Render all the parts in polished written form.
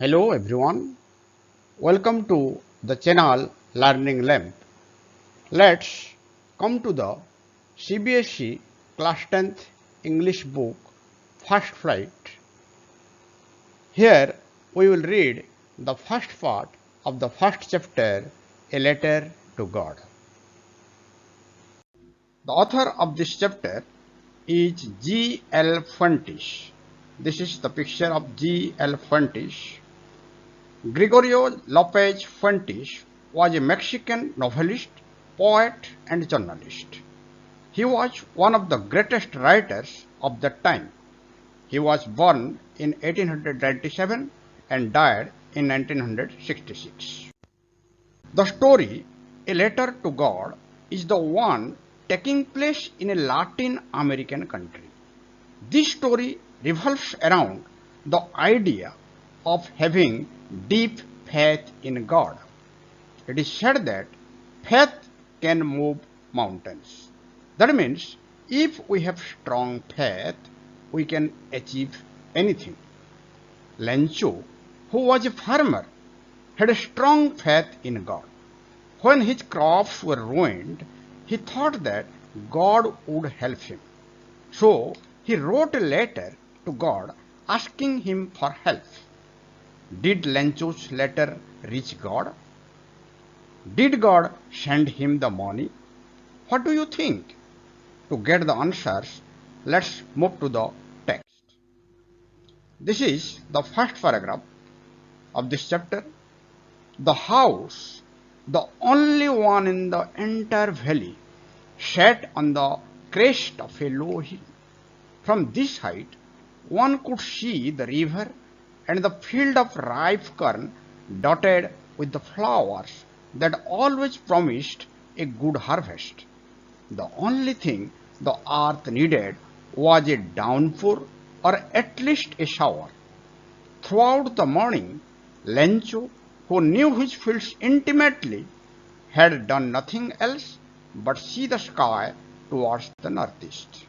Hello everyone, welcome to the channel Learning Lamp. Let's come to the CBSE Class 10th English book First Flight. Here we will read the first part of the first chapter, A Letter to God. The author of this chapter is G.L. Fuentes. This is the picture of G.L. Fuentes. Gregorio Lopez Fuentes was a Mexican novelist, poet, and journalist. He was one of the greatest writers of that time. He was born in 1897 and died in 1966. The story, A Letter to God, is the one taking place in a Latin American country. This story revolves around the idea of having deep faith in God. It is said that faith can move mountains. That means if we have strong faith, we can achieve anything. Lencho, who was a farmer, had a strong faith in God. When his crops were ruined, he thought that God would help him. So he wrote a letter to God asking him for help. Did Lencho's letter reach God? Did God send him the money? What do you think? To get the answers, let's move to the text. This is the first paragraph of this chapter. The house, the only one in the entire valley, sat on the crest of a low hill. From this height, one could see the river and the field of ripe corn dotted with the flowers that always promised a good harvest. The only thing the earth needed was a downpour or at least a shower. Throughout the morning, Lencho, who knew his fields intimately, had done nothing else but see the sky towards the northeast.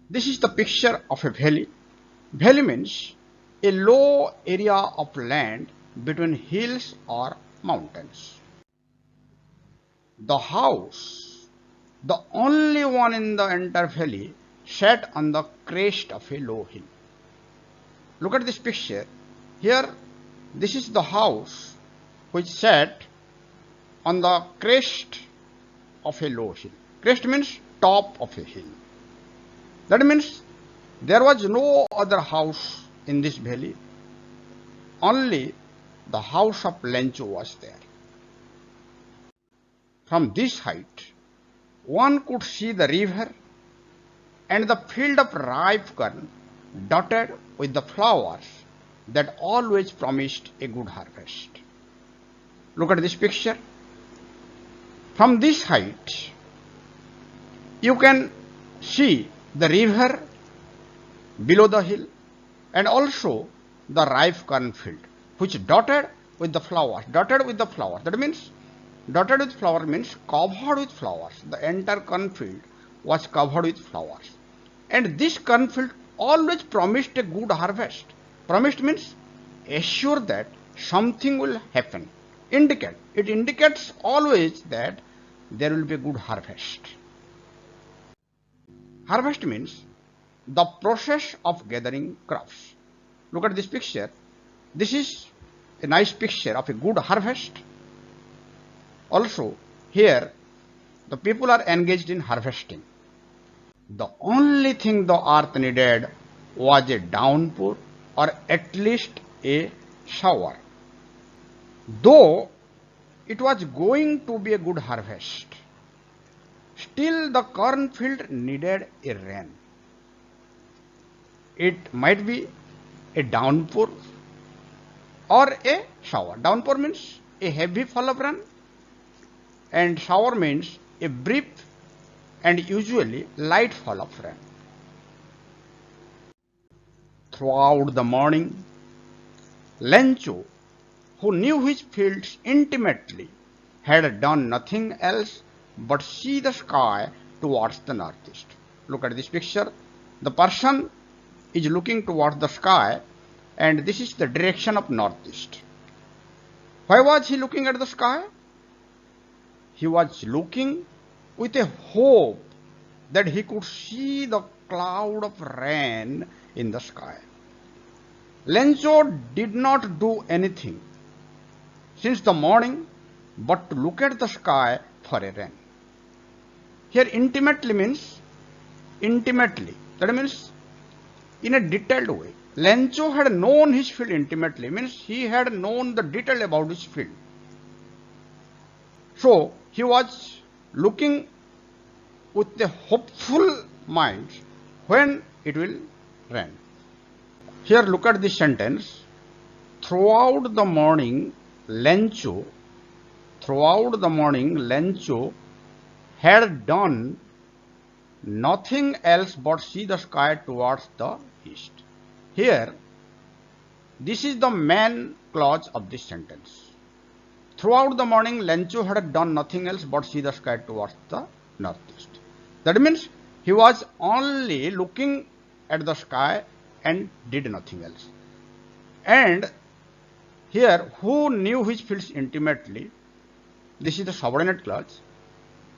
This is the picture of a valley. Valley means a low area of land between hills or mountains. The house, the only one in the entire valley, sat on the crest of a low hill. Look at this picture. Here, this is the house which sat on the crest of a low hill. Crest means top of a hill. That means there was no other house in this valley. Only the house of Lencho was there. From this height, one could see the river and the field of ripe corn dotted with the flowers that always promised a good harvest. Look at this picture. From this height, you can see the river below the hill and also the ripe corn field, which dotted with the flowers. Dotted with the flowers. That means dotted with flower means covered with flowers. The entire corn field was covered with flowers. And this corn field always promised a good harvest. Promised means assure that something will happen. Indicate. It indicates always that there will be a good harvest. Harvest means the process of gathering crops. Look at this picture. This is a nice picture of a good harvest. Also, here the people are engaged in harvesting. The only thing the earth needed was a downpour or at least a shower. Though it was going to be a good harvest, still the cornfield needed a rain. It might be a downpour or a shower. Downpour means a heavy fall of rain and shower means a brief and usually light fall of rain. Throughout the morning, Lencho, who knew his fields intimately, had done nothing else but see the sky towards the northeast. Look at this picture. The person is looking towards the sky and this is the direction of northeast. Why was he looking at the sky? He was looking with a hope that he could see the cloud of rain in the sky. Lencho did not do anything since the morning but to look at the sky for a rain. Here intimately means intimately. That means in a detailed way. Lencho had known his field intimately, means he had known the detail about his field. So he was looking with a hopeful mind when it will rain. Here look at this sentence. Throughout the morning, Lencho had done nothing else but see the sky towards the east. Here, this is the main clause of this sentence. Throughout the morning, Lencho had done nothing else but see the sky towards the northeast. That means he was only looking at the sky and did nothing else. And here, who knew his fields intimately? This is the subordinate clause.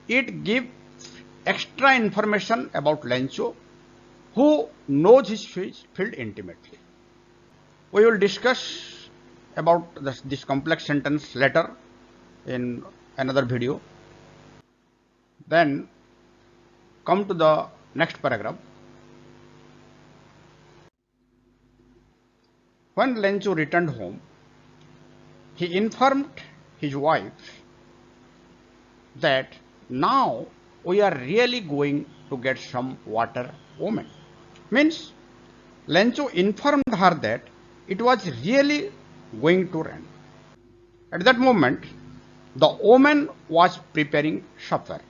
It gives extra information about Lencho, who knows his field intimately. We will discuss about this complex sentence later in another video. Then come to the next paragraph. When Lencho returned home, he informed his wife that now we are really going to get some water omen. Means Lencho informed her that it was really going to rain. At that moment, the omen was preparing supper.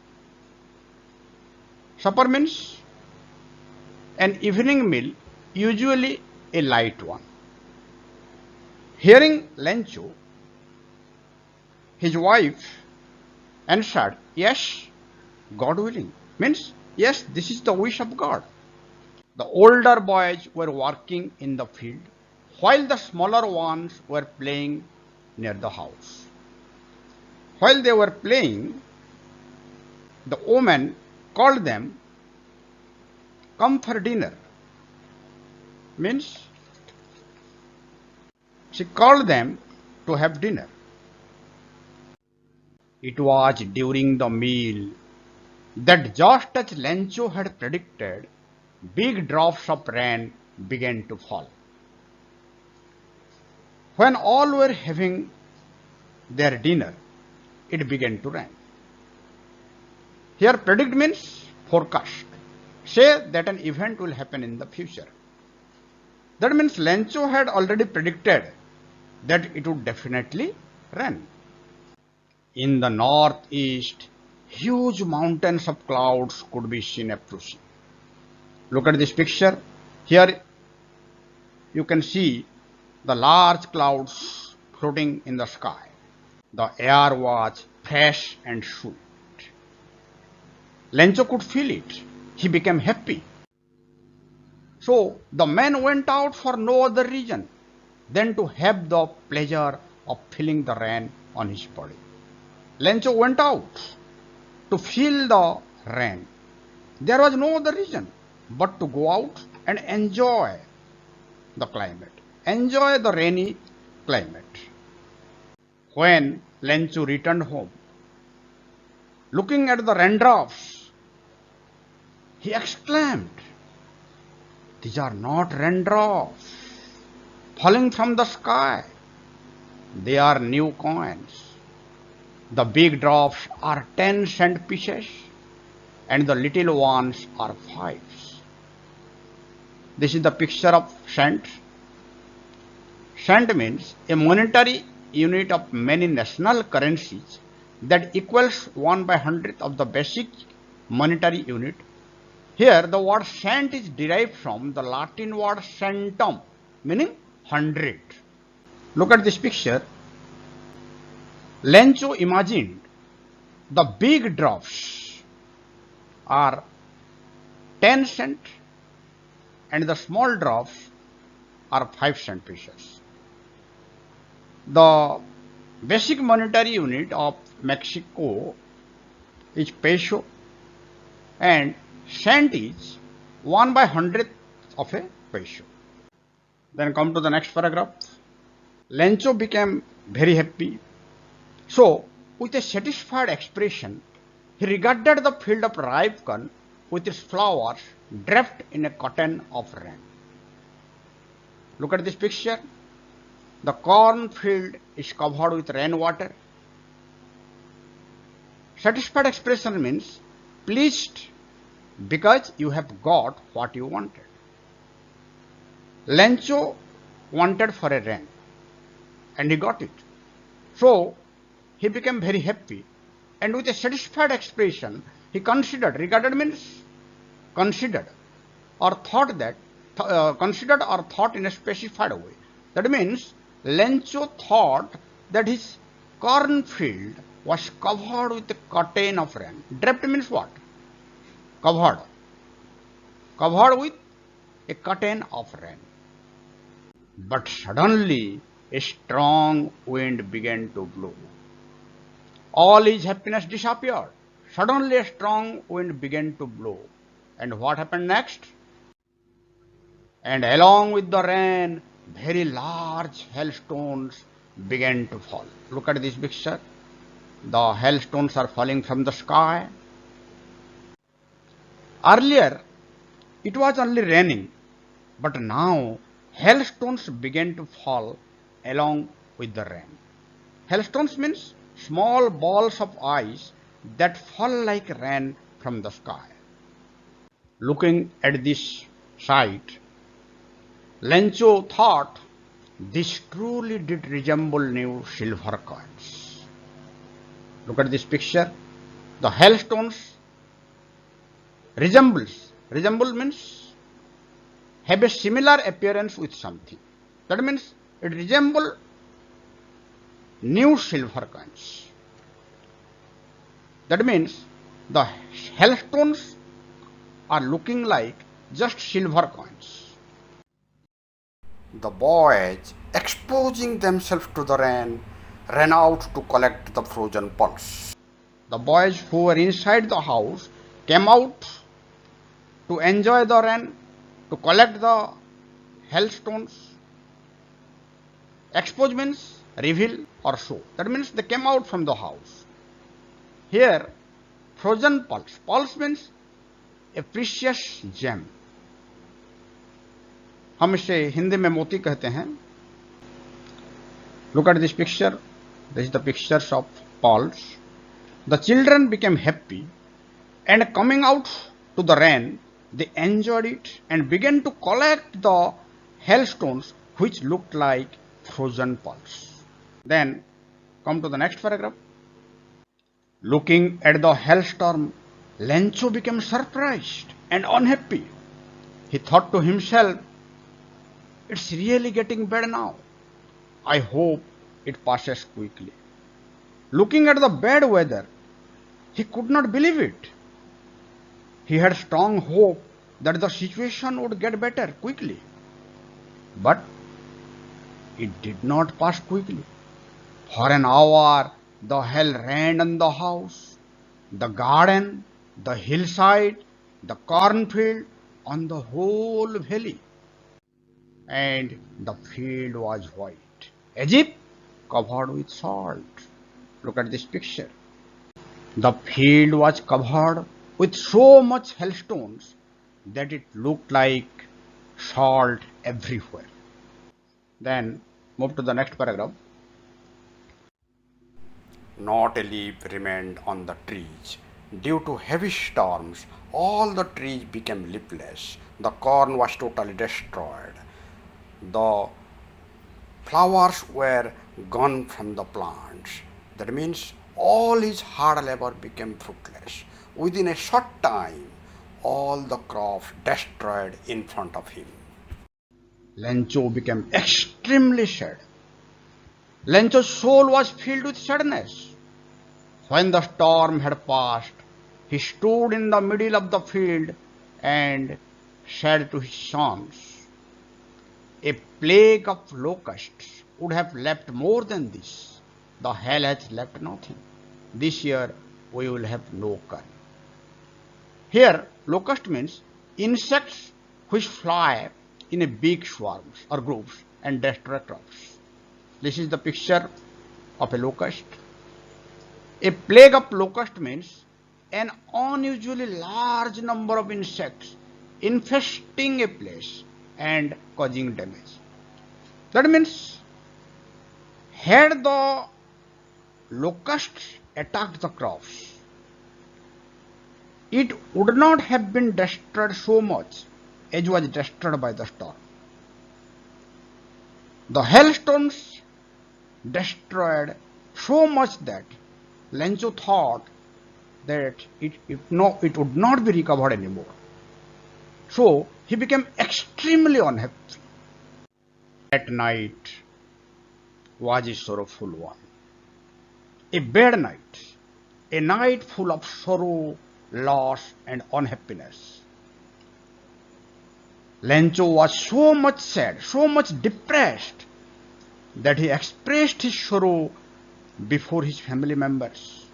Supper means an evening meal, usually a light one. Hearing Lencho, his wife answered, yes, God willing. Means, yes, this is the wish of God. The older boys were working in the field, while the smaller ones were playing near the house. While they were playing, the woman called them, come for dinner. Means, she called them to have dinner. It was during the meal that just as Lencho had predicted, big drops of rain began to fall. When all were having their dinner, it began to rain. Here predict means forecast. Say that an event will happen in the future. That means Lencho had already predicted that it would definitely rain. In the northeast, huge mountains of clouds could be seen approaching. Look at this picture. Here you can see the large clouds floating in the sky. The air was fresh and sweet. Lencho could feel it. He became happy. So the man went out for no other reason than to have the pleasure of feeling the rain on his body. Lencho went out to feel the rain. There was no other reason but to go out and enjoy the climate, enjoy the rainy climate. When Lencho returned home, looking at the raindrops, he exclaimed, these are not raindrops falling from the sky. They are new coins. The big drops are 10-cent pieces and the little ones are 5s. This is the picture of cent. Cent means a monetary unit of many national currencies that equals 1/100th of the basic monetary unit. Here the word cent is derived from the Latin word centum, meaning 100. Look at this picture. Lencho imagined the big drops are 10 cent and the small drops or 5 cent pieces. The basic monetary unit of Mexico is peso, and cent is 1/100th of a peso. Then come to the next paragraph. Lencho became very happy. So, with a satisfied expression, he regarded the field of ripe corn with its flowers draped in a cotton of rain. Look at this picture. The corn field is covered with rainwater. Satisfied expression means pleased because you have got what you wanted. Lencho wanted for a rain and he got it. So he became very happy, and with a satisfied expression he regarded means considered or thought in a specified way. That means Lencho thought that his cornfield was covered with a curtain of rain. Draped means what? Covered. Covered with a curtain of rain. But suddenly a strong wind began to blow. All his happiness disappeared. Suddenly a strong wind began to blow. And what happened next? And along with the rain, very large hailstones began to fall. Look at this picture. The hailstones are falling from the sky. Earlier, it was only raining, but now hailstones began to fall along with the rain. Hailstones means small balls of ice that fall like rain from the sky. Looking at this sight, Lencho thought this truly did resemble new silver coins. Look at this picture. The hailstones resemble means have a similar appearance with something. That means it resembles new silver coins. That means the hailstones are looking like just silver coins. The boys, exposing themselves to the rain, ran out to collect the frozen pulse. The boys who were inside the house came out to enjoy the rain, to collect the hailstones. Expose means reveal or show. That means they came out from the house. Here, frozen pulse. Pulse means a precious gem. हम इसे हिंदी में मोती कहते हैं. Look at this picture. This is the pictures of pulse. The children became happy, and coming out to the rain, they enjoyed it and began to collect the hailstones which looked like frozen pulse. Then come to the next paragraph. Looking at the hailstorm, Lencho became surprised and unhappy. He thought to himself, it's really getting bad now. I hope it passes quickly. Looking at the bad weather, he could not believe it. He had strong hope that the situation would get better quickly. But it did not pass quickly. For an hour, the hail rained on the house, the garden, the hillside, the cornfield, on the whole valley. And the field was white, as if covered with salt. Look at this picture. The field was covered with so much hailstones that it looked like salt everywhere. Then move to the next paragraph. Not a leaf remained on the trees. Due to heavy storms, all the trees became leafless. The corn was totally destroyed. The flowers were gone from the plants. That means all his hard labor became fruitless. Within a short time, all the crops destroyed in front of him. Lencho became extremely sad. Lencho's soul was filled with sadness. When the storm had passed, he stood in the middle of the field and said to his sons, A plague of locusts would have left more than this. The hell has left nothing. This year we will have no corn. Here, locust means insects which fly in a big swarms or groups and destroy crops. This is the picture of a locust. A plague of locust means an unusually large number of insects infesting a place and causing damage. That means had the locusts attacked the crops, it would not have been destroyed so much as was destroyed by the storm. The hailstones destroyed so much that Lencho thought that it would not be recovered anymore. So he became extremely unhappy. That night was a sorrowful one. A bad night. A night full of sorrow, loss and unhappiness. Lencho was so much sad, so much depressed that he expressed his sorrow before his family members.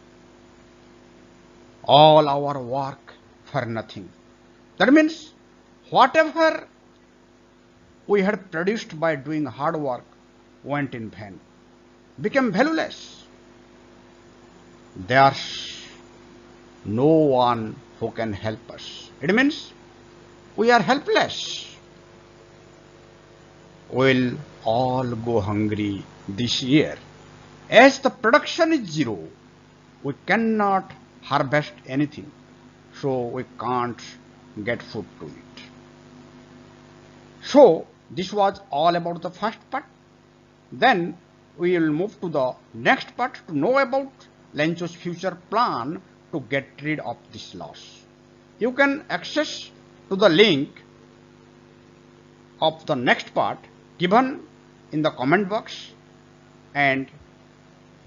All our work for nothing. That means whatever we had produced by doing hard work went in vain, became valueless. There's no one who can help us. It means we are helpless. We'll all go hungry this year. As the production is zero, we cannot harvest anything, so we can't get food to eat. So this was all about the first part. Then we will move to the next part to know about Lencho's future plan to get rid of this loss. You can access to the link of the next part given in the comment box and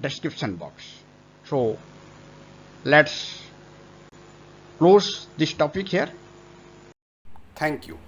description box. So let's close this topic here. Thank you.